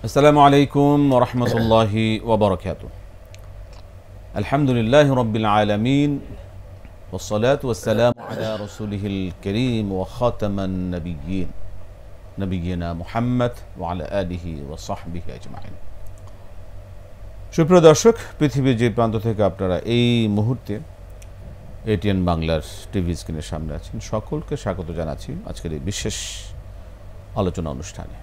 আসসালামু আলাইকুম ওয়া রাহমাতুল্লাহি ওয়া বারাকাতুহু। আলহামদুলিল্লাহি রাব্বিল আলামিন ওয়াসসালাতু ওয়াসসালামু আলা রাসূলিহিল কারীম ওয়া খাতামান নাবিয়্যিন নবিয়িনা মুহাম্মদ ওয়া আলা আলিহি ওয়া সাহবিহি আজমাইন। সুপ্রিয় দর্শক, পৃথিবীর যে প্রান্ত থেকে আপনারা এই মুহূর্তে এটিএন বাংলার টিভি স্ক্রিনের সামনে আছেন, সকলকে স্বাগত জানাচ্ছি আজকের এই বিশেষ আলোচনা অনুষ্ঠানে।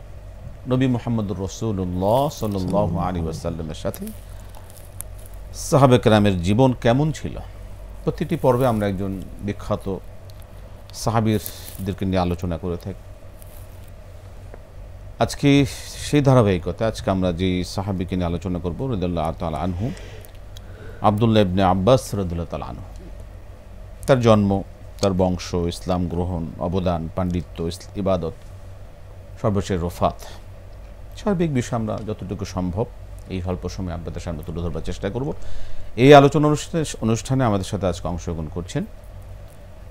নবী মুহাম্মদুর রাসূলুল্লাহ সাল্লাল্লাহু আলাইহি ওয়াসাল্লামের সাথে সাহাবে কেরামের জীবন কেমন ছিল, প্রতিটি পর্বে আমরা একজন বিখ্যাত সাহাবীদেরকে নিয়ে আলোচনা করে থাকি। আজকে সেই ধারাবাহিকতা আজকে আমরা যে সাহাবীকে নিয়ে আলোচনা করব রাদিয়াল্লাহু তাআলা আনহু, আব্দুল্লাহ ইবনে আব্বাস রাদিয়াল্লাহু তাআলা আনহু। তার জন্ম, তার বংশ, ইসলাম গ্রহণ, অবদান, পাণ্ডিত্য, ইবাদত, সর্বশেষ ওফাত, সার্বিক বিষয় আমরা যতটুকু সম্ভব এই অল্প সময় আপনাদের সামনে তুলে ধরবার চেষ্টা করব। এই আলোচনা অনুষ্ঠানে আমাদের সাথে আজকে অংশগ্রহণ করছেন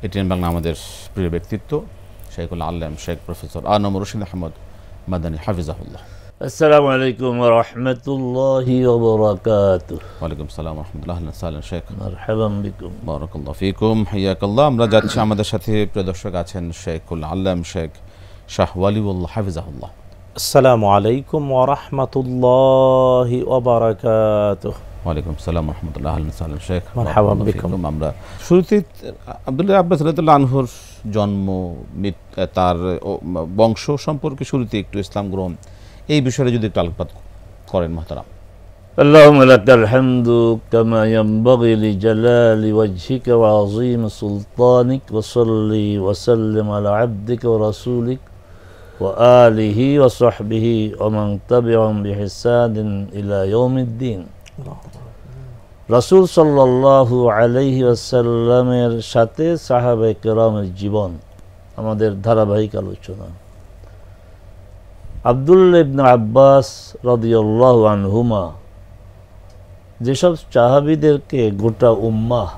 এটিএন বাংলা আমাদের প্রিয় ব্যক্তিত্ব শেখুল আল্লাম শেখ প্রফেসর আনম রশিদ আহমদ মাদানী হাফিজাহুল্লাহ। আসসালামু আলাইকুম ওয়া রাহমাতুল্লাহি ওয়া বারাকাতুহু। ওয়া আলাইকুম আসসালাম ওয়া রাহমাতুল্লাহি ওয়া বারাকাতুহু। শেখ মারহাবান বিকুম। বারাকাল্লাহু ফিকুম, হাইয়াকাল্লাহ। আমরা যাচ্ছি, আমাদের সাথে প্রিয় দর্শক আছেন শেখুল আল্লাম শেখ শাহ ওয়ালিউল্লাহ হাফিজাহুল্লাহ। আসসালামু আলাইকুম ওয়া রাহমাতুল্লাহি ওয়া বারাকাতুহু। ওয়া আলাইকুম আসসালাম ওয়া রাহমাতুল্লাহি ওয়া বারাকাতুহু। শেখ মারহাবান বিকুম। আমরা শুরুতে আব্দুল্লাহ আব্বাস রাদিয়াল্লাহু আনহুর জন্ম, তার বংশ সম্পর্কে শুরুতে একটু ইসলাম গ্রহণ এই বিষয়ে যদি একটু আলোকপাত করেন মুহতারাম। আল্লাহুম্মা লাকাল হামদু কামা ইয়ানবাগি লিজালালি ওয়াজহিকা ওয়া আযীমি সুলতানিক ওয়া সাল্লি ওয়া সাল্লিম আলা আবদিকা ওয়া রাসূলিক ওয়া আলিহি ওয়া সাহবিহি ওয়া মান তাবি'আহুম বিইহসানিন ইলা ইয়াউমিদ্দিন। রাসূল সাল্লাল্লাহু আলাইহি ওয়াসাল্লামের সাথে সাহাবায়ে কেরামের জীবন আমাদের ধারাবাহিক আলোচনা। আব্দুল্লাহ ইবনে আব্বাস রাদিয়াল্লাহু আনহুমা যেসব সাহাবীদেরকে গোটা উম্মাহ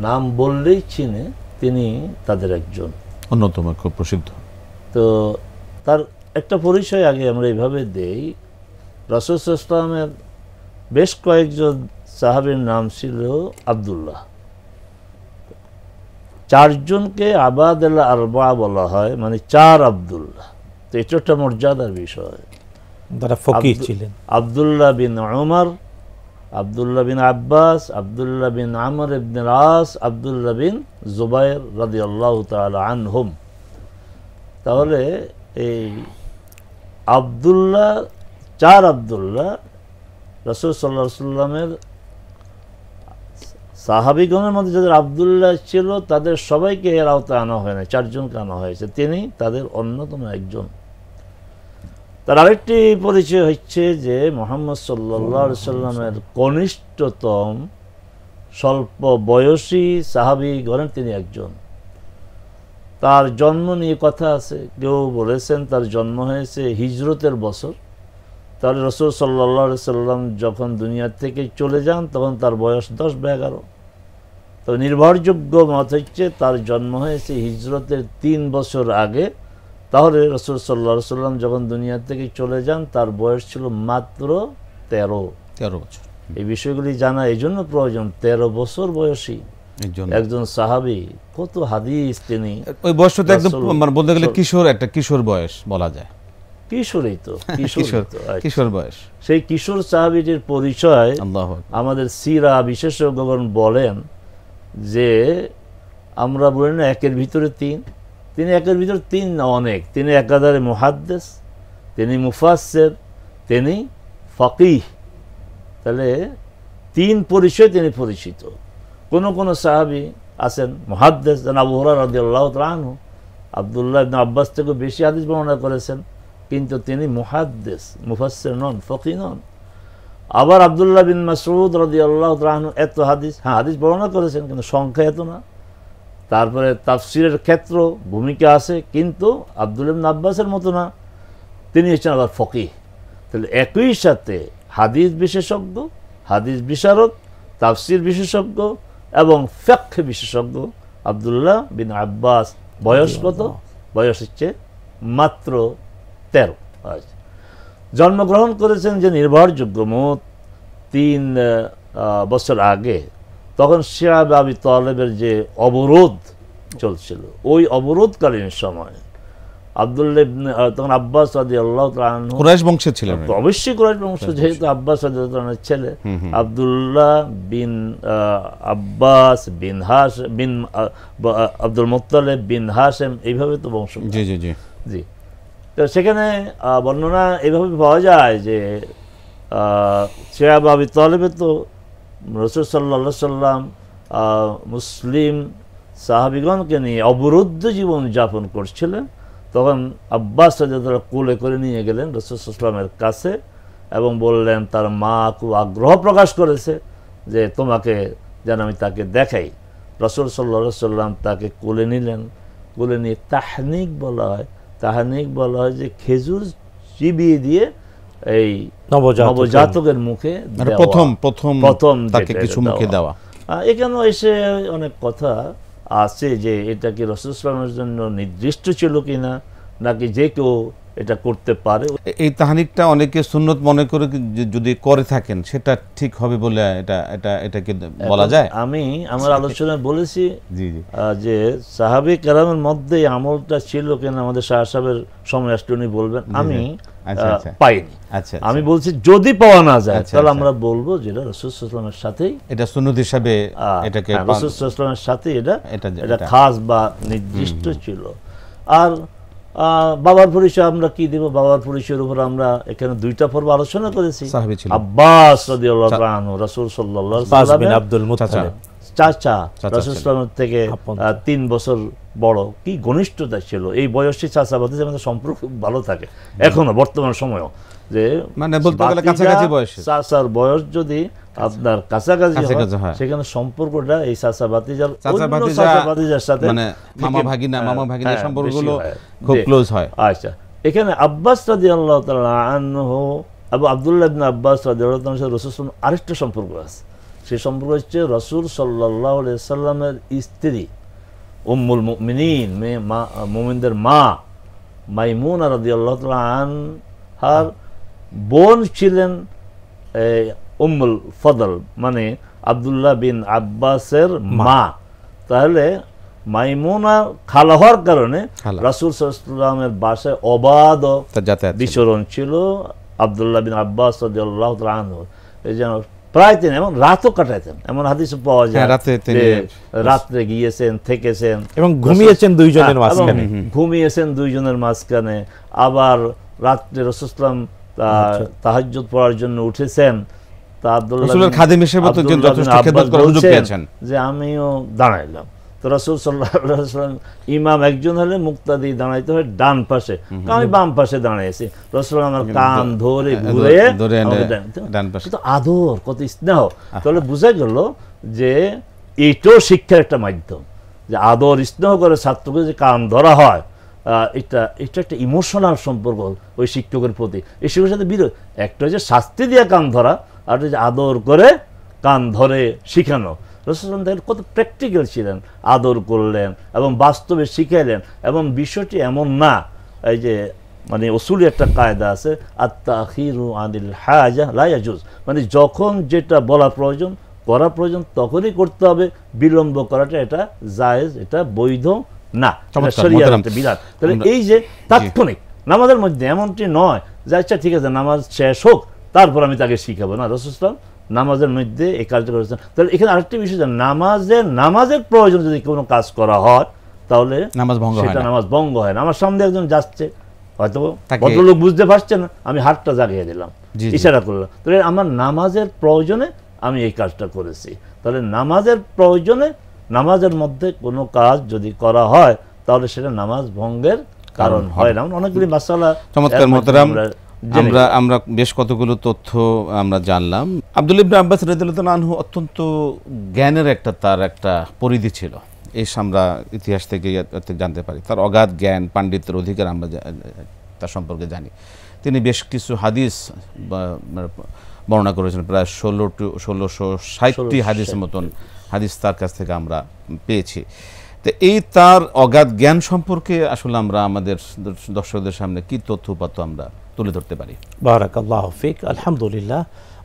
নাম বললেই চিনে, তিনি তাদের একজন অন্যতম, খুব প্রসিদ্ধ। তো তার একটা পরিচয় আগে আমরা এইভাবে দেই। রাসূল সাল্লাল্লাহু আলাইহি ওয়াসাল্লামের বেশ কয়েকজন সাহাবীর নাম ছিল আব্দুল্লাহ। চারজনকে আবাদ-উল আরবা বলা হয়, মানে চার আব্দুল্লাহ। তো এটা একটা মর্যাদার বিষয়। তারা ফকিহ ছিলেন। আব্দুল্লাহ বিন উমর, আব্দুল্লাহ বিন আব্বাস, আব্দুল্লাহ বিন আমর ইবনে আস, আব্দুল্লাহ বিন জুবাইর রাদিয়াল্লাহু তাআলা আনহুম। তাহলে এই আব্দুল্লাহ, চার আব্দুল্লাহ রাসূল সাল্লাল্লাহু আলাইহি ওয়াসাল্লামের সাহাবীগণের মধ্যে যাদের আব্দুল্লাহ ছিল তাদের সবাইকে এর আওতায় আনা হয় না, চারজনকে আনা হয়েছে, তিনি তাদের অন্যতম একজন। তার আরেকটি পরিচয় হচ্ছে যে মুহাম্মদ সাল্লাল্লাহু আলাইহি ওয়াসাল্লামের কনিষ্ঠতম স্বল্প বয়সী সাহাবীগণের তিনি একজন। তার জন্ম নিয়ে কথা আছে, কেউ বলেছেন তার জন্ম হয়েছে হিজরতের বছর। তাহলে রাসূল সাল্লাল্লাহু আলাইহি ওয়াসাল্লাম যখন দুনিয়া থেকে চলে যান তখন তার বয়স 10 বা 11। তো নির্ভরযোগ্য মত হচ্ছে তার জন্ম হয়েছে হিজরতের 3 বছর আগে। তাহলে রাসূল সাল্লাল্লাহু আলাইহি ওয়াসাল্লাম যখন দুনিয়া থেকে চলে যান তার বয়স ছিল মাত্র 13 বছর। এই বিষয়গুলি জানা এই জন্য প্রয়োজন। 13 বছর বয়সী একজন সাহাবী, কত হাদিস তিনি। ওই বয়সটা তো একদম মানে বলতে গেলে কিশোর, একটা কিশোর বয়স বলা যায়। কিশোরই তো, কিশোর বয়স। সেই কিশোর সাহাবীটির পরিচয় আমাদের সিরা বিশেষজ্ঞগণ বলেন যে আমরা বলি না একের ভিতরে তিন, তিনি একের ভিতরে তিন না, অনেক। তিনি একাধারে মুহাদ্দিস, তিনি মুফাসসির, তিনি ফাকিহ। তাহলে তিন পরিচয় তিনি পরিচিত। কোন সাহাবী আছেন মুহাদ্দিস, যেমন আবু হুরায়রা রাদিয়াল্লাহু তাআলা আনহু আব্দুল্লাহ ইবনে আব্বাস থেকে বেশি হাদিস বর্ণনা করেছেন, কিন্তু তিনি মুহাদ্দিস, মুফাসসির নন, ফকিহ নন। আবার আব্দুল্লাহ বিন মাসউদ রাদিয়াল্লাহু তাআলা আনহু এত হাদিস বর্ণনা করেছেন, কিন্তু সংখ্যা এত না। তারপরে তাফসীরের ক্ষেত্র ভূমিকা আছে, কিন্তু আব্দুল্লাহ ইবনে আব্বাসের মতো না, তিনি হচ্ছেন আবার ফকিহ। তাহলে একই সাথে হাদিস বিশেষজ্ঞ, হাদিস বিশারদ, তাফসীর বিশেষজ্ঞ এবং ফিকহ বিশেষজ্ঞ আব্দুল্লাহ বিন আব্বাস। বয়স কত? বয়স হচ্ছে মাত্র 13। জন্মগ্রহণ করেছেন যে নির্ভরযোগ্য মোট 3 বছর আগে, তখন শিয়াব আবি তালেবের যে অবরোধ চলছিল, ওই অবরোধকালীন সময় আব্দুল্লাহ তখন আব্বাস রাদিয়াল্লাহু তাআলা আনহু কুরাইশ বংশের ছিলেন, অবশ্যই কুরাইশ বংশ, যেহেতু আব্বাস রাদিয়াল্লাহু তাআলার ছেলে আব্দুল্লাহ বিন আব্বাস বিন বিন আব্দুল মুত্তালিব বিন হাশেম, এইভাবে তো বংশ। জি জি জি জি। তো সেখানে বর্ণনা এইভাবে পাওয়া যায় যে শিয়াব আবি তালেবের তো রাসূল সাল্লাল্লাহু আলাইহি সাল্লাম মুসলিম সাহাবীগণকে নিয়ে অবরুদ্ধ জীবন যাপন করছিলেন, তখন আব্বাস রাদিয়াল্লাহু কোলে করে নিয়ে গেলেন রাসূল সাল্লাল্লাহু আলাইহি ওয়াসাল্লামের কাছে এবং বললেন, তার মা খুব আগ্রহ প্রকাশ করেছে যে তোমাকে যেন আমি তাকে দেখাই। রাসূল সাল্লাল্লাহু আলাইহি ওয়াসাল্লাম তাকে কোলে নিলেন, কোলে নিয়ে তাহনিক বলা হয়, তাহনিক বলা হয় যে খেজুর চিবিয়ে দিয়ে এই নবজাতকের মুখে প্রথম তাকে কিছু মুখে দেওয়া। এখানেও এসে অনেক কথা আছে যে এটা কি রাসূল সাল্লাল্লাহু আলাইহি ওয়াসাল্লামের জন্য নির্দিষ্ট ছিল কিনা, নাকি যে কেউ এটা করতে পারে। এই তাহনিকটা অনেকে সুন্নত মনে করে যদি করে থাকেন সেটা ঠিক হবে বলে এটাকে বলা যায়। আমি আমার আলোচনায় বলেছি যে সাহাবী কেরামের মধ্যে আমলটা ছিল কিনা, আমাদের শাহ সাহেবের সময় আসলে উনি বলবেন, আমি পাইনি। আমি বলছি যদি পাওয়া না যায় তাহলে আমরা বলবো যেটা রাসূল সাল্লাল্লাহু আলাইহি ওয়াসাল্লামের সাথেই এটা সুন্নত হিসাবে এটাকে রাসূল সাল্লাল্লাহু আলাইহি ওয়াসাল্লামের সাথে এটা খাস বা নির্দিষ্ট ছিল। আর বাবার পরিচয় আমরা কি দিব, বাবার পরিচয়ের উপর আমরা এখানে 2টা পর্ব আলোচনা করেছি। আব্বাস রাদিয়াল্লাহু তাআলা আনহু রাসূল সাল্লাল্লাহু আলাইহি ওয়াসাল্লাম আব্দুল মুত্তালিব চাচা, রাসূল সাল্লাল্লাহু থেকে 3 বছর বড়, কি ঘনিষ্ঠতা ছিল। এই বয়সী চাচা ভাতিজা আমাদের সম্পর্ক খুব ভালো থাকে এখনো বর্তমান সময়েও, যে মানে বলতে গেলে কাছাকাছি বয়স, চাচার বয়স যদি আপনার কাছাকাছি হয় সেখানে সম্পর্কটা এই চাচা ভাতিজার সাথে মানে মামা ভাগিনা সম্পর্কগুলো খুব ক্লোজ হয়। আচ্ছা, এখানে আব্বাস রাদিয়াল্লাহু তাআলা আনহু আব্দুল্লাহ ইবনে আব্বাস রাদিয়াল্লাহু তাআলা রাসূল সাল্লাল্লাহু আরেকটা সম্পর্ক আছে। সেই সম্পর্ক হচ্ছে রাসূল সাল্লাল্লাহু আলাইহি সাল্লামের স্ত্রী উম্মুল মুমিনিন, মুমিনদের মা মাইমুনা রাদিয়াল্লাহু তাআলা আনহার বোন ছিলেন উম্মুল ফদল, মানে আব্দুল্লাহ বিন আব্বাসের মা। তাহলে মাইমুনা খালা হওয়ার কারণে রাসূল সাল্লাল্লাহু আলাইহি ওয়াসাল্লামের বাসায় অবাধ বিচরণ ছিল আব্দুল্লাহ বিন আব্বাস রাদিয়াল্লাহু তাআলা আনহু। এই জন্য প্রায় তিনি এমন রাতও কাটাতেন, এমন হাদিসে পাওয়া যায় রাত্রে গিয়েছেন, থেকেছেন এবং ঘুমিয়েছেন দুইজনের মাঝখানে, আবার রাত্রে রাসূল সাল্লাল্লাহু আলাইহি ওয়াসাল্লাম তাহাজ্জুদ পড়ার জন্য উঠেছেন, তা আব্দুল্লাহ খাদিম হিসেবে তো যথেষ্ট খেদমত করার সুযোগ পেয়েছেন যে আমিও দাঁড়াইলাম। তো রাসূল সাল্লাল্লাহু আলাইহি ওয়াসাল্লাম ইমাম একজন হলে মুক্তাদি দাঁড়াইতে হয় ডান পাশে, আমি বাম পাশে দাঁড়াইছি, রাসূল আমার কান ধরে ঘুরে ডান পাশে। তো আদর, কত স্নেহ। তাহলে বোঝা গেল যে এইটাও শিক্ষার একটা মাধ্যম, যে আদর স্নেহ করে ছাত্রকে যে কান ধরা হয়, এটা একটা ইমোশনাল সম্পর্ক ওই শিক্ষকের প্রতি। এই শিক্ষকের সাথে বিরোধ, একটা হচ্ছে শাস্তি দিয়ে কান ধরা, আর হচ্ছে আদর করে কান ধরে শিখানো। রাসূল কত প্র্যাকটিক্যাল ছিলেন, আদর করলেন এবং বাস্তবে শিখাইলেন। এবং বিষয়টি এমন না, এই যে মানে উসুলি একটা কায়দা আছে, আত-তাখিরু আনিল হাজা লা ইয়াজুজ, মানে যখন যেটা বলা প্রয়োজন করা প্রয়োজন তখনই করতে হবে, বিলম্ব করাটা এটা জায়েজ, এটা বৈধ না, শরীয়তের বিধান। তাহলে এই যে তাৎক্ষণিক নামাজের মধ্যে এমনটি নয় যে আচ্ছা ঠিক আছে নামাজ শেষ হোক তারপর আমি তাকে শিখাবো না, রাসূল সাল্লাল্লাহু আলাইহি ওয়াসাল্লাম নামাজের মধ্যে এই কাজটা করেছেন। তাহলে এখানে আরেকটি বিষয়, নামাজের প্রয়োজন যদি কোনো কাজ করা হয় তাহলে নামাজ ভঙ্গ হয় না। আমার সামনে একজন যাচ্ছে, হয়তো ভদ্রলোক বুঝতে পারছে না, আমি হাতটা জাগিয়ে দিলাম, ইশারা করলাম, তাহলে আমার নামাজের প্রয়োজনে আমি এই কাজটা করেছি। তাহলে নামাজের প্রয়োজনে নামাজের মধ্যে কোনো কাজ যদি করা হয় তাহলে সেটা নামাজ ভঙ্গের কারণ হয় না। অনেকগুলি মাসালা। চমৎকার মোহতারাম, আমরা বেশ কতগুলো তথ্য আমরা জানলাম। আব্দুল্লাহ ইবনে আব্বাস রাদিয়াল্লাহু তাআলা আনহু অত্যন্ত জ্ঞানের তার একটা পরিধি ছিল, এই আমরা ইতিহাস থেকে জানতে পারি। তার অগাধ জ্ঞান, পাণ্ডিত্যের অধিকার আমরা তার সম্পর্কে জানি। তিনি বেশ কিছু হাদিস বর্ণনা করেছেন, প্রায় 1660টি হাদিসের মতন হাদিস তার কাছ থেকে আমরা পেয়েছি। তো এই তার অগাধ জ্ঞান সম্পর্কে আসলে আমরা আমাদের দর্শকদের সামনে কি তথ্য উপাত্ত আমরা তুলে ধরতে পারি। বারাকাল্লাহু ফিক। আলহামদুলিল্লাহ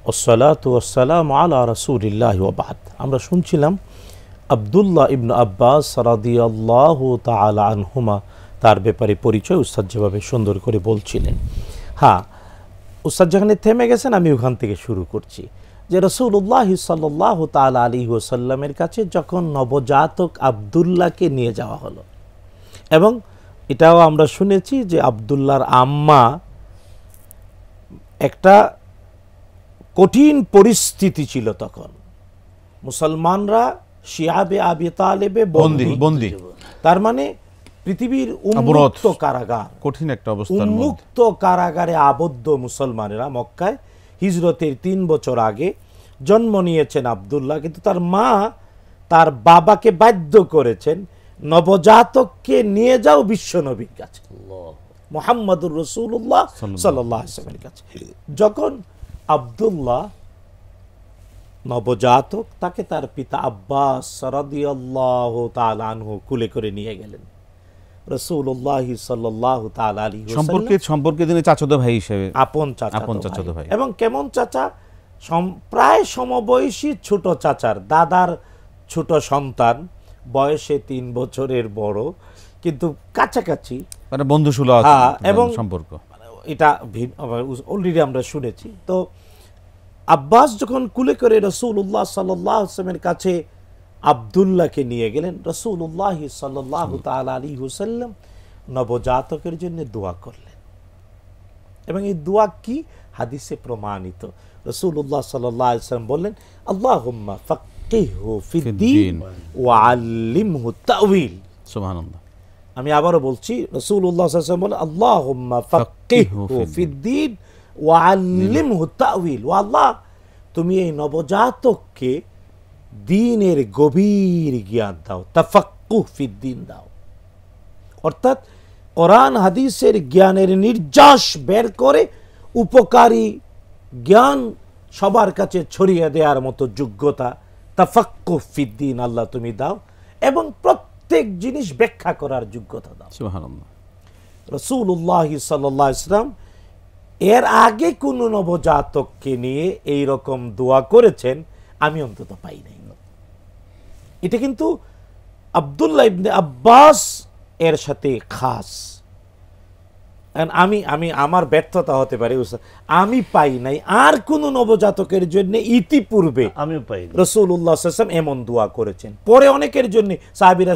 ওয়াসসালাতু ওয়াসসালামু আলা রাসূলিল্লাহ ওয়া বাদ। আমরা শুনছিলাম আব্দুল্লাহ ইবনে আব্বাস রাদিয়াল্লাহু তাআলা আনহুমা, তার ব্যাপারে পরিচয় উস্তাদ যেভাবে সুন্দর করে বলছিলেন। হ্যাঁ, উস্তাদ যেখানে থেমে গেছেন আমি ওখান থেকে শুরু করছি যে রাসূলুল্লাহ সাল্লাল্লাহু তাআলা আলাইহি ওয়াসাল্লামের কাছে যখন নবজাতক আব্দুল্লাহকে নিয়ে যাওয়া হলো, এবং এটাও আমরা শুনেছি যে আব্দুল্লাহর আম্মা একটা কঠিন পরিস্থিতি ছিল তখন, মুসলমানরা শিয়াবে আবি তালেবে বন্দী, তার মানে পৃথিবীর উন্মুক্ত কারাগার, কঠিন একটা অবস্থা, উন্মুক্ত কারাগারে আবদ্ধ মুসলমানেরা মক্কায় হিজরতের 3 বছর আগে জন্ম নিয়েছেন আব্দুল্লাহ, কিন্তু তার মা তার বাবাকে বাধ্য করেছেন নবজাতককে নিয়ে যাও বিশ্বনবীর কাছে, মুহাম্মদুর রাসূলুল্লাহ সাল্লাল্লাহু আলাইহি ওয়াসাল্লামের কাছে। যখন আব্দুল্লাহ নবজাতক, তাকে তার পিতা আব্বাস রাদিয়াল্লাহু তাআলা আনহু কুলে করে নিয়ে গেলেন। রাসূলুল্লাহ সাল্লাল্লাহু তাআলা আলাইহি ওয়াসাল্লাম সম্পর্কে তিনি চাচাতো ভাই হিসেবে, আপন চাচাতো ভাই, এবং কেমন চাচা, প্রায় সমবয়সী ছোট চাচার দাদার ছোট সন্তান, বয়সে 3 বছরের বড়, কিন্তু কাছাকাছি, মানে বন্ধুসুলভ এবং সম্পর্ক। এটা অলরেডি আমরা শুনেছি। তো আব্বাস যখন কুলে করে রাসূলুল্লাহ সাল্লাল্লাহু আলাইহি ওয়াসাল্লামের কাছে আব্দুল্লাহকে নিয়ে গেলেন, রাসূলুল্লাহ সাল্লাল্লাহু তাআলা আলাইহি ওয়াসাল্লাম নবজাতকের জন্য দোয়া করলেন, এবং এই দোয়া কি হাদিসে প্রমাণিত। রাসূলুল্লাহ সাল্লাল্লাহু আলাইহি ওয়াসাল্লাম বললেন, আল্লাহুম্মা ফাক্কিহু ফিদ্দীন ওয়া আল্লিমহু তা'ওয়িল। সুবহানাল্লাহ। আমি আবারও বলছি, রাসূলুল্লাহ সাল্লাল্লাহু আলাইহি ওয়াসাল্লাম বলেন, আল্লাহুম্মা ফাক্কিহু ফিদ্দীন ওয়া আল্লিমহু তা'ওয়িল। ওয়া আল্লাহ, তুমি এই নবজাতককে দ্বীনের গভীর জ্ঞান দাও, তাফাক্কুহ ফিদ্দীন দাও, অর্থাৎ কোরআন হাদিসের জ্ঞানের নির্যাস বের করে উপকারী জ্ঞান সবার কাছে ছড়িয়ে দেওয়ার মতো যোগ্যতা, তাফাক্কুহ ফিদ্দীন আল্লাহ তুমি দাও, এবং প্রত্যেক জিনিস ব্যাখ্যা করার যোগ্যতা দাও। সুবহানাল্লাহ। রাসূলুল্লাহ সাল্লাল্লাহু আলাইহি ওয়াসাল্লাম এর আগে কোন নবজাতককে নিয়ে এই রকম দোয়া করেছেন আমি অন্তত পাই নাই। এটা কিন্তু আব্দুল্লাহ ইবনে আব্বাস এর সাথে খাস। আমি আমার ব্যর্থতা হতে পারে, আমি পাই নাই আর কোন নবজাতকের জন্য ইতিপূর্বে আমিও পাই রাসূলুল্লাহ সাল্লাল্লাহু আলাইহি ওয়াসাল্লাম এমন দোয়া করেছেন। পরে অনেকের জন্য সাহাবীরা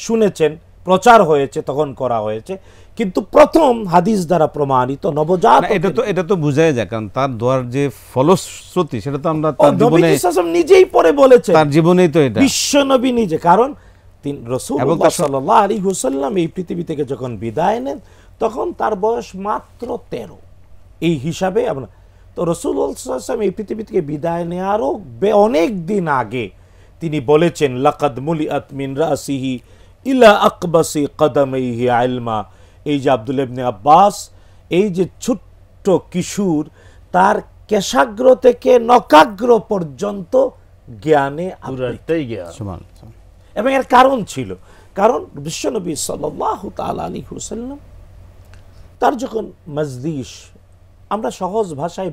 শুনেছেন, প্রচার হয়েছে, তখন করা হয়েছে, কিন্তু প্রথম হাদিস দ্বারা প্রমাণিত নবজাতক। এটা তো বোঝাই যায়, কারণ তার দোয়ার যে ফলশ্রুতি সেটা তো আমরা তার জীবনে নিজেই পরে বলেছেন, তার জীবনেই তো এটা বিশ্বনবী নিজে। কারণ রাসূলুল্লাহ সাল্লাল্লাহু আলাইহি ওয়াসাল্লাম এই পৃথিবী থেকে যখন বিদায় নেন তখন তার বয়স মাত্র 13। এই হিসাবে আমরা তো রাসূলুল্লাহ সাল্লাল্লাহু আলাইহি ওয়াসাল্লাম এই পৃথিবী থেকে বিদায় নেওয়ারও অনেক দিন আগে তিনি বলেছেন, লাকাদ মুলিআত মিন রাসিহি ইলা আকবাসি কদামাইহি ইলমা। এই যে আব্দুল্লাহ ইবনে আব্বাস, এই যে ছোট্ট কিশোর, তার কেশাগ্র থেকে নকাগ্র পর্যন্ত জ্ঞানে এবং এর কারণ ছিল, কারণ বিশ্বনবী সাল্লাল্লাহু তাআলা আলাইহি ওয়াসাল্লাম তার যখন মজলিস, আমরা সহজ ভাষায়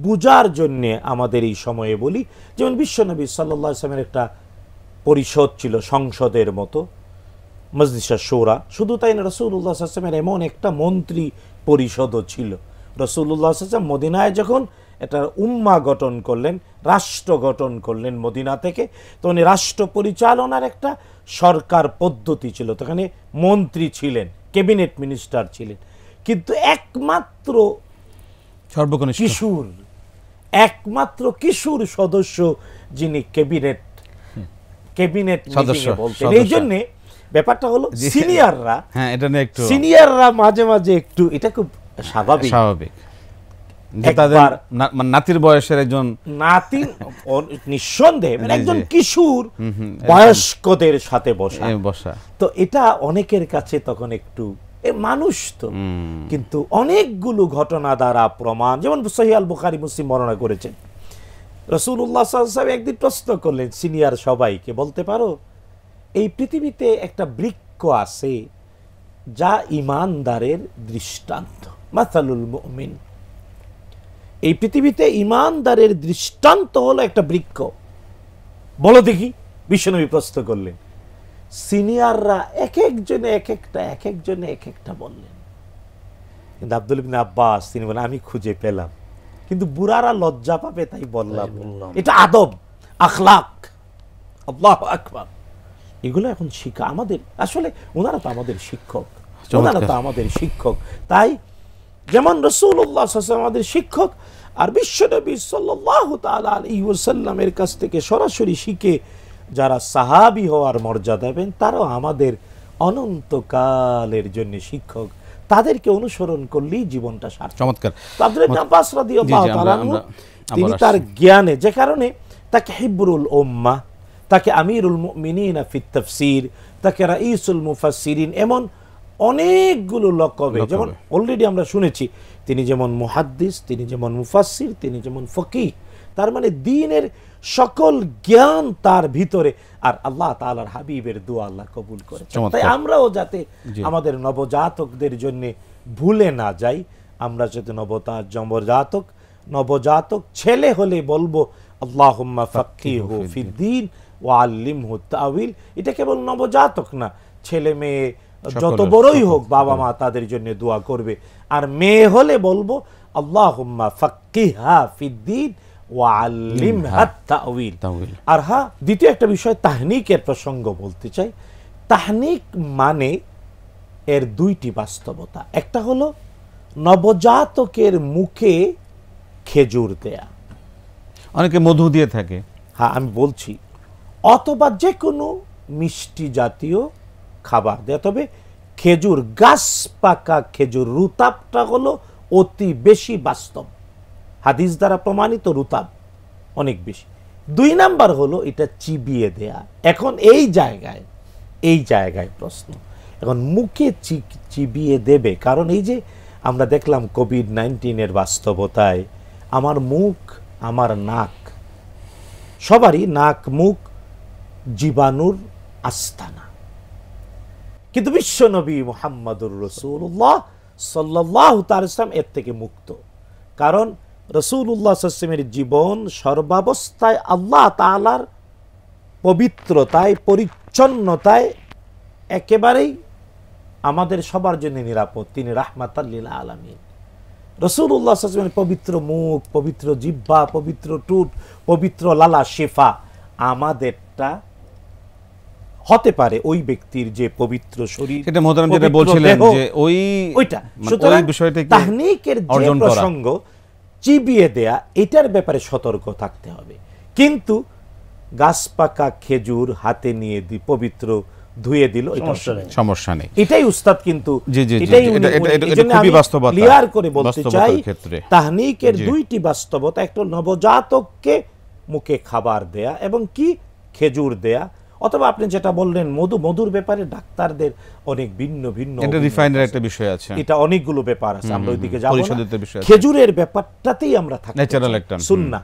বুঝার জন্যে আমাদের এই সময়ে বলি, যেমন বিশ্বনবী সাল্লাল্লাহু আলাইহি ওয়াসাল্লামের একটা পরিষদ ছিল, সংসদের মতো, মজলিসে শোরা। শুধু তাই না, রাসূলুল্লাহ সাল্লাল্লাহু আলাইহি ওয়াসাল্লামের এমন একটা মন্ত্রী পরিষদও ছিল। রাসূলুল্লাহ সাল্লাল্লাহু আলাইহি ওয়াসাল্লাম মদিনায় যখন একটা উম্মাহ গঠন করলেন, রাষ্ট্র গঠন করলেন মদিনা থেকে, তখন রাষ্ট্র পরিচালনার একটা সরকার পদ্ধতি ছিল, তখন মন্ত্রী ছিলেন, ক্যাবিনেট মিনিস্টার ছিলেন, কিন্তু একমাত্র কিশোর সদস্য যিনি ক্যাবিনেট মিটিংয়ে বলতেন। এই জন্য ব্যাপারটা হলো সিনিয়ররা মাঝে মাঝে একটু, এটা খুব স্বাভাবিক, নাতির বয়সের একজন নাতি নিঃসন্দেহে একজন কিশোর বয়স্কদের সাথে বসা, তো এটা অনেকের কাছে তখন একটু মানুষ তো, কিন্তু অনেকগুলো ঘটনা দ্বারা প্রমাণ, যেমন সহিহ আল বুখারী মুসলিম বর্ণনা করেছেন, রাসূলুল্লাহ সাল্লাল্লাহু আলাইহি ওয়াসাল্লাম একদিন প্রশ্ন করলেন সিনিয়র সবাইকে, বলতে পারো এই পৃথিবীতে একটা বৃক্ষ আছে যা ঈমানদারের দৃষ্টান্ত। মাসালুল মুমিন, এই পৃথিবীতে ঈমানদারের দৃষ্টান্ত হলো একটা বৃক্ষ। বলো দেখি, বিশ্বনবী প্রশ্ন করলেন। সিনিয়ররা এক একজনে এক একটা বললেন, কিন্তু আব্দুল ইবনে আব্বাস তিনি বলেন আমি খুঁজে পেলাম, কিন্তু বুড়ারা লজ্জা পাবে তাই বললাম। এটা আদব, আখলাক। আল্লাহু আকবার। এগুলো এখন শিক্ষা আমাদের, আসলে ওনারা তো আমাদের শিক্ষক, তাই যেমন রাসূলুল্লাহ সাল্লাল্লাহু আলাইহি ওয়াসাল্লাম আমাদের শিক্ষক, আর বিশ্বনবী সাল্লাল্লাহু তাআলা আলাইহি ওয়াসাল্লামের কাছ থেকে সরাসরি শিখে যারা সাহাবী হওয়ার মর্যাদা পাবেন তারাও আমাদের অনন্তকালের জন্য শিক্ষক। তাদেরকে অনুসরণ করলেই জীবনটা সার্থক। চমৎকার। আব্দুল্লাহ ইবনে আব্বাস রাদিয়াল্লাহু তাআলা আনহু, তিনি তার জ্ঞানে, যে কারণে তাকে হিব্রুল উম্মাহ, তাকে আমিরুল মুমিনিন ফিত তাফসীর, তাকে রাইসুল মুফাসসিরিন, এমন অনেকগুলো লকবে, যেমন অলরেডি আমরা শুনেছি তিনি যেমন মুহাদ্দিস, তিনি যেমন মুফাসসির, তিনি যেমন ফকিহ, তার মানে দ্বীনের সকল জ্ঞান তার ভিতরে। আর আল্লাহ তাআলার হাবিবের দোয়া আল্লাহ কবুল করেছেন। তাই আমরাও যাতে আমাদের নবজাতকদের জন্য ভুলে না যাই, আমরা যাতে নবজাতক ছেলে হলে বলবো আল্লাহুম্মা ফাক্কিহু ফিদ্দীন ওয়া আল্লিমহু তা'ওয়িল। এটা কেবল নবজাতক না, ছেলে মেয়ে যত বড়ই হোক বাবা মা তাদের জন্য দোয়া করবে। আর মেয়ে হলে বলবো আল্লাহুম্মা ফাক্কিহা ফিদ্দীন ওয়া আল্লিমহা তা'ওয়িল। আর হ্যাঁ, দ্বিতীয় একটা বিষয়, তাহনিকের প্রসঙ্গ বলতে চাই। তাহনিক মানে এর দুইটি বাস্তবতা। একটা হলো নবজাতকের মুখে খেজুর দেয়া, অনেকে মধু দিয়ে থাকে, হ্যাঁ আমি বলছি, অথবা যে কোনো মিষ্টি জাতীয় খাবার দেয়া। তবে খেজুর, গাছ পাকা খেজুর, রুতাবটা হলো অতি বেশি বাস্তব, হাদিস দ্বারা প্রমাণিত রুতাব অনেক বেশি। 2 নাম্বার হলো এটা চিবিয়ে দেয়া। এখন এই জায়গায় প্রশ্ন, এখন মুখে চিবিয়ে দেবে, কারণ এই যে আমরা দেখলাম কোভিড-19 বাস্তবতায় আমার মুখ, আমার নাক, সবারই নাক মুখ জীবাণুর আস্তানা, কিন্তু বিশ্বনবী মুহাম্মদুর রাসূলুল্লাহ সাল্লাল্লাহু তাআলা সাল্লাম এর থেকে মুক্ত। কারণ রাসূলুল্লাহ সাল্লাল্লাহু আলাইহি ওয়াসাল্লামের জীবন সর্বাবস্থায় আল্লাহ তাআলার পবিত্রতায়, পরিচ্ছন্নতায় একেবারেই আমাদের সবার জন্য নিরাপদ। তিনি রাহমাতাল লিল আলামিন। রাসূলুল্লাহ সাল্লাল্লাহু আলাইহি ওয়াসাল্লামের পবিত্র মুখ, পবিত্র জিহ্বা, পবিত্র ঠোঁট, পবিত্র লালা শিফা। আমাদেরটা হতে পারে ওই ব্যক্তির যে পবিত্র শরীর, এটা মোহতারাম যেটা বলছিলেন যে ওইটা সুতরাং তাহনিকের যে প্রসঙ্গ চিবিয়ে দেয়া, এটার ব্যাপারে সতর্ক থাকতে হবে। কিন্তু গাছ পাকা খেজুর হাতে নিয়ে পবিত্র ধুয়ে দিল, সমস্যা নেই। এটাই উস্তাদ কিন্তু ক্লিয়ার করে বলতে চাই, তাহনিকের দুইটি বাস্তবতা। একটা নবজাতককে মুখে খাবার দেয়া এবং কি খেজুর দেয়া, অথবা আপনি যেটা বললেন মধুর ব্যাপারে ডাক্তারদের অনেক ভিন্ন এটা রিফাইনের একটা বিষয় আছে, এটা অনেকগুলো ব্যাপার আছে, আমরা ওইদিকে যাব না। খেজুরের ব্যাপারটাতেই আমরা থাকি, ন্যাচারাল একটা সুন্নাহ।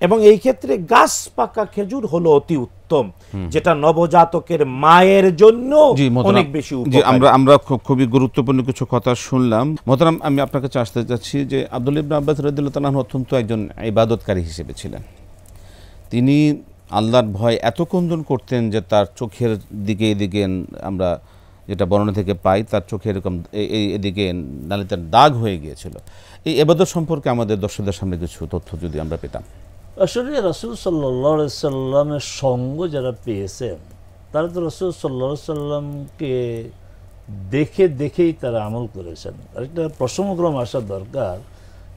এবং এই ক্ষেত্রে গাছ পাকা খেজুর হলো অতি উত্তম, যেটা নবজাতকের মায়ের জন্য অনেক বেশি উপকারী। আমরা খুবই গুরুত্বপূর্ণ কিছু কথা শুনলাম। মোহতারাম, আমি আপনার কাছে আসতে চাচ্ছি যে আব্দুল্লাহ ইবনে আব্বাস রাদিয়াল্লাহু তাআলা অত্যন্ত একজন ইবাদতকারী হিসেবে ছিলেন। তিনি আল্লাহর ভয় এত কুন্দন করতেন যে তার চোখের দিকে এদিকে, আমরা যেটা বর্ণনা থেকে পাই, তার চোখে এরকম এদিকে নালিতার দাগ হয়ে গিয়েছিল। এই ইবাদত সম্পর্কে আমাদের দর্শকদের সামনে কিছু তথ্য যদি আমরা পেতাম। আসলে রাসূল সাল্লাল্লাহু আলাইহি সাল্লামের সঙ্গ যারা পেয়েছেন, তারা তো রাসূল সাল্লাল্লাহু আলাইহি সাল্লামকে দেখেই তারা আমল করেছেন। আরেকটা প্রসঙ্গক্রম আসা দরকার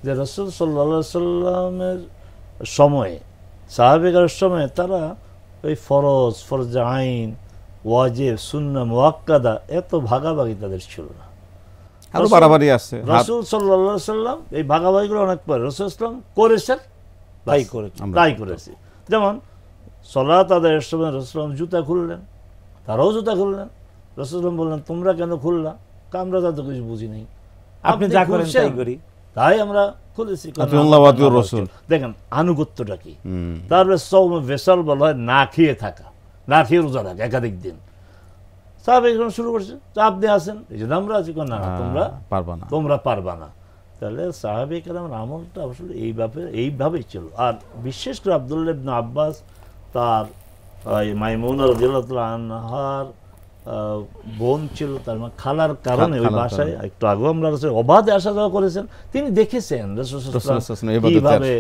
যে রাসূল সাল্লাল্লাহু আলাইহি সাল্লামের সময়ে, সাহাবেগার সময় তারা ওই ফরজ আইন, ওয়াজিব, সুন্নাহ, মুআক্কাদা এত ভাগাভাগি তাদের ছিল না। আরো বাড়াবাড়ি আছে। রাসূল সাল্লাল্লাহু আলাইহি সাল্লাম এই ভাগাভাগিগুলো অনেক পরে রাসূল সাল্লাল্লাহু আলাইহি সাল্লাম করেছেন, তাই করেছি। যেমন সালাত আদায়ের সময় রাসূল সাল্লাল্লাহু আলাইহি সাল্লাম জুতা খুললেন, তারাও জুতা খুললেন। রাসূল সাল্লাল্লাহু আলাইহি সাল্লাম বললেন তোমরা কেন খুললা? আমরা তো কিছু বুঝি নাই, আপনি যা করেন তাই করি, তাই আমরা খুলেছি। দেখেন আনুগত্যটা কি। তারপরে সওম ভেসাল বলা হয় না খেয়ে থাকা, না খেয়ে রোজা থাকা একাধিক দিন। সাহাবায়ে কেরাম শুরু করছে, চাপ দিয়ে আসেন, এই জন্য আমরা আছি, না তোমরা পারবা না। তাহলে সাহাবায়ে কেরামের আমলটা আসলে এইভাবেই ছিল। আর বিশেষ করে আব্দুল্লাহ ইবনে আব্বাস তার মাইমুনা রাদিয়াল্লাহু তাআলা আনহার বোন ছিল, তার খালার কারণে ওই বাসায় একটু আগে আমরা অবাধে আসা যাওয়া করেছেন। তিনি দেখেছেন রাসূল কিভাবে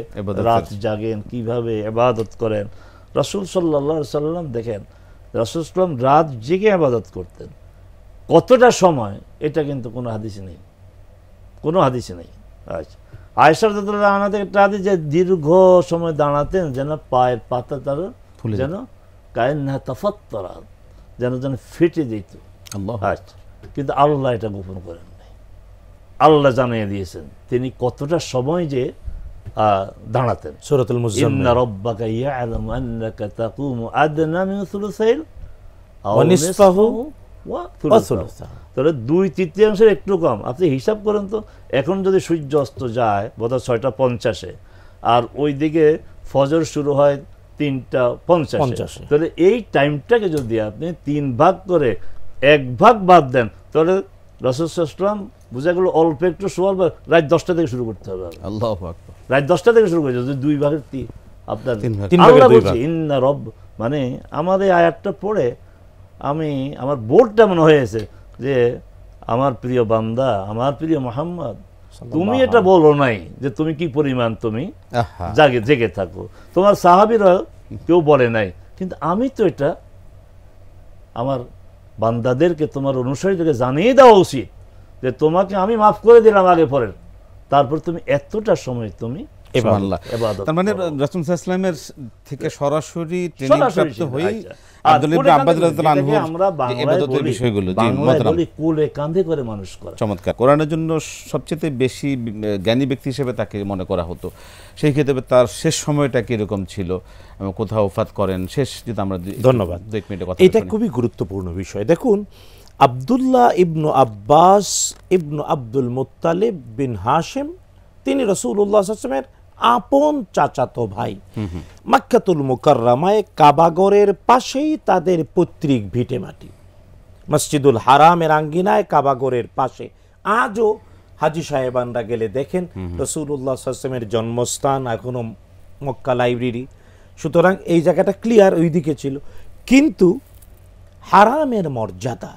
রাত জাগেন, কিভাবে ইবাদত করেন। রাসূল সাল্লাল্লাহু আলাইহি সাল্লাম দেখেন, রাসূল সাল্লাম রাত জেগে ইবাদত করতেন। কতটা সময় এটা কিন্তু কোনো হাদিসে নেই, কোনো হাদিসে নেই। আচ্ছা, আয়েশা রাদিয়াল্লাহু আনহা থেকে একটা হাদিস যে দীর্ঘ সময় দাঁড়াতেন, যেন পায়ের পাতা তার যেন কায়ন্না তাফাত্তারাত, যেন যেন ফেটে যেত। আচ্ছা, কিন্তু আল্লাহ এটা গোপন করেন নাই, আল্লাহ জানিয়ে দিয়েছেন তিনি কতটা সময় যে দাঁড়াতেন। সূরাতুল মুজাম্মিল, ইন্না রাব্বাকা ইয়া'লামু আন্নাকা তাকুমু আদনা মিন সুলুসাইল আও নিসফাহু ওয়া থুলুসাহু। তাহলে 2/3 একটু কম। আপনি হিসাব করেন তো, এখন যদি সূর্য অস্ত যায় বোধহয় 6:50, আর ওইদিকে ফজর শুরু হয় 3:50, তাহলে এই টাইমটাকে যদি আপনি 3 ভাগ করে 1 ভাগ বাদ দেন, তাহলে রাসূল সাল্লাল্লাহু আলাইহি ওয়াসাল্লাম বুঝা গেল অল্প একটু শোয়ার পর রাত 10টা থেকে শুরু করতে হবে। আল্লাহু আকবার, রাত 10টা থেকে শুরু করতে, যদি 2 ভাগের আপনার আল্লাহ বলছে ইন্না রব, মানে আমাদের আয়াতটা পড়ে আমার বোর্ডটা মনে হয়েছে যে আমার প্রিয় বান্দা, আমার প্রিয় মুহাম্মদ, তুমি এটা বলো নাই যে তুমি কি পরিমাণ তুমি জেগে থাকো, তোমার সাহাবীরা কেউ বলে নাই, কিন্তু আমি তো এটা আমার বান্দাদেরকে, তোমার অনুসারীদেরকে জানিয়ে দেওয়া উচিত যে তোমাকে আমি মাফ করে দিলাম আগে পরের, তারপর তুমি এতটা সময় তুমি ইবাদত। তার মানে রাসূল সাল্লাল্লাহু আলাইহি ওয়াসাল্লামের থেকে সরাসরি ট্রেনিং প্রাপ্ত হয়ে আব্দুল্লাহ ইবনে আব্বাস রাদিয়াল্লাহু আনহু ইবাদতের বিষয়গুলো বলি কোলে কাঁধে করে মানুষ করা। চমৎকার। কোরআনের জন্য সবচেয়ে বেশি জ্ঞানী ব্যক্তি হিসেবে তাকে মনে করা হতো। সেই ক্ষেত্রে তার শেষ সময়টা কিরকম ছিল, কোথাও ওফাত করেন, শেষ যদি আমরা ধন্যবাদ 2 মিনিটে কথা, এটা খুবই গুরুত্বপূর্ণ বিষয়। দেখুন, আব্দুল্লাহ ইবনু আব্বাস ইবনু আব্দুল মুত্তালিব বিন হাশিম, তিনি রাসূলুল্লাহ সাল্লাল্লাহু আলাইহি ওয়াসাল্লামের আপন চাচাতো ভাই। মক্কাতুল মুকাররমায় কাবাগরের পাশেই তাদের পৈতৃক ভিটেমাটি। মসজিদুল হারামের আঙ্গিনায় কাবাগরের পাশে আজও হাজী সাহেবানরা গেলে দেখেন রাসূলুল্লাহ সাল্লাল্লাহু আলাইহি ওয়াসাল্লামের জন্মস্থান এখনো মক্কা লাইব্রেরি। সুতরাং এই জায়গাটা ক্লিয়ার, ওই দিকে ছিল। কিন্তু হারামের মর্যাদা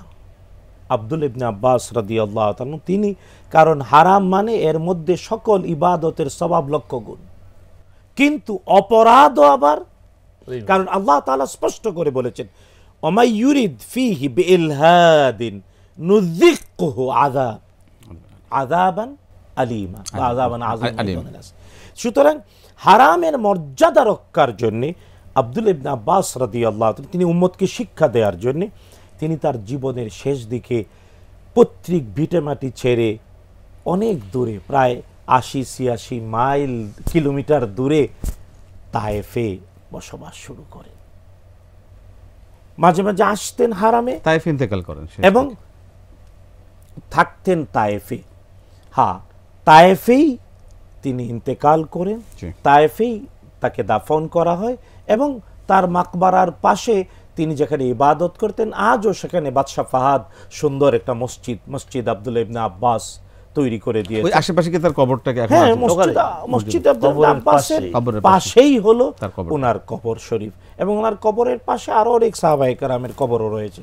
আব্দুল্লাহ ইবনে আব্বাস রাদিয়াল্লাহু তাআলা তিনি, কারণ হারাম মানে এর মধ্যে সকল ইবাদতের সওয়াব লক্ষ গুণ, কিন্তু অপরাধও আবার, কারণ আল্লাহ তাআলা স্পষ্ট করে বলেছেন ওমাই ইউরিদ ফীহি বিইলহাদিন নুযিকহু আযাবান আলীমা বা আযাবান আযীমা। সুতরাং হারামের মর্যাদা রক্ষার জন্য আব্দুল্লাহ ইবনে আব্বাস রাদিয়াল্লাহু তাআলা তিনি উম্মতকে শিক্ষা দেওয়ার জন্য তিনি তার জীবনের শেষ দিকে পৈতৃক ভিটেমাটি ছেড়ে অনেক দূরে, প্রায় ৮০-৮৬ মাইল কিলোমিটার দূরে তায়েফে বসবাস শুরু করেন। মাঝে মাঝে আসতেন হারামে, তায়েফে ইন্তেকাল করেন এবং থাকতেন তায়েফে। হ্যাঁ, তায়েফেই তিনি ইন্তেকাল করেন, তায়েফেই তাকে দাফন করা হয়, এবং তার মাকবারার পাশে তিনি যেখানে ইবাদত করতেন আজও সেখানে বাদশাহ ফাহাদ সুন্দর একটা মসজিদ আব্দুল্লাহ ইবনে আব্বাস তৈরি করে দিয়েছে। ওই আশেপাশে কি তার কবরটাকে এখন হ্যাঁ, মসজিদ আব্দুল্লাহ আব্বাসের পাশেই হলো ওনার কবর শরীফ, এবং ওনার কবরের পাশে আরো অনেক সাহাবায়ে কেরামের কবরও রয়েছে।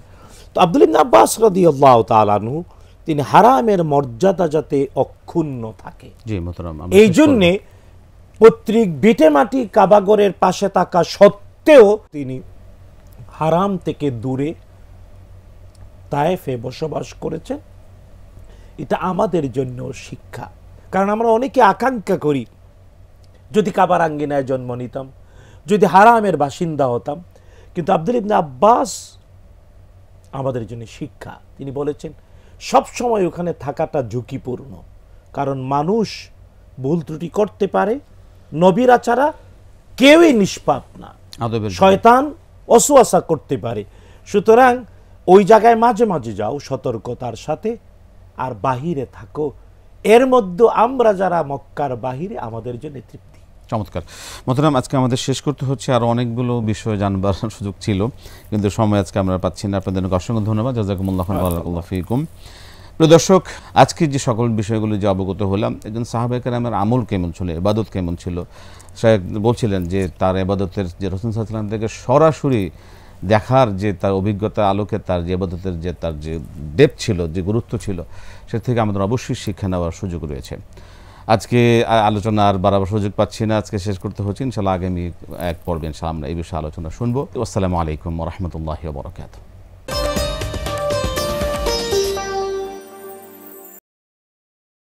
তো আব্দুল্লাহ ইবনে আব্বাস রাদিয়াল্লাহু তাআলা আনহু তিনি হারামের মর্যাদা যাতে অক্ষুণ্ণ থাকে, জি মুহতারাম, এই জন্য পৈতৃক ভিটেমাটি কাবাগরের পাশে থাকা সত্ত্বেও তিনি হারাম থেকে দূরে তায়েফে বসবাস করেছেন। এটা আমাদের জন্য শিক্ষা, কারণ আমরা অনেকে আকাঙ্ক্ষা করি যদি কাবার আঙ্গিনায় জন্ম নিতাম, যদি হারামের বাসিন্দা হতাম, কিন্তু আব্দুল্লাহ ইবনে আব্বাস আমাদের জন্য শিক্ষা। তিনি বলেছেন সব সময় ওখানে থাকাটা ঝুঁকিপূর্ণ, কারণ মানুষ ভুল ত্রুটি করতে পারে, নবীরা ছাড়া কেউই নিষ্পাপ না, শয়তান ওয়াসওয়াসা করতে পারে। সুতরাং ওই জায়গায় মাঝে মাঝে যাও সতর্কতার সাথে, আর বাহিরে থাকো। এর মধ্যে আমরা যারা মক্কার বাহিরে আমাদের জন্য তৃপ্তি। চমৎকার। মোহতারাম, আজকে আমাদের শেষ করতে হচ্ছে, আরও অনেকগুলো বিষয় জানবার সুযোগ ছিল, কিন্তু সময় আজকে আমরা পাচ্ছি না। আপনাদের অসংখ্য ধন্যবাদ। জাযাকুমুল্লাহ খাইরান, বারাকাল্লাহু ফীকুম। প্রিয় দর্শক, আজকে যে সকল বিষয়গুলো যে অবগত হলাম, একজন সাহাবায়ে কেরামের আমল কেমন ছিল, ইবাদত কেমন ছিল, শায়েখ বলছিলেন যে তার ইবাদতের যে রাসূল সাল্লাল্লাহু আলাইহি ওয়াসাল্লাম থেকে সরাসরি দেখার যে তার অভিজ্ঞতা আলোকে তার যে ইবাদতের যে তার যে ডেপথ ছিল, যে গুরুত্ব ছিল, সে থেকে আমাদের অবশ্যই শিক্ষা নেওয়ার সুযোগ রয়েছে। আজকে আলোচনা আর বাড়াবার সুযোগ পাচ্ছি না, আজকে শেষ করতে হচ্ছে। ইনশাআল্লাহ আগামী এক পর্বে ইনশাআল্লাহ আমরা এই বিষয়ে আলোচনা শুনবো। আসসালামু আলাইকুম ওয়া রাহমাতুল্লাহি ওয়া বারাকাতুহু।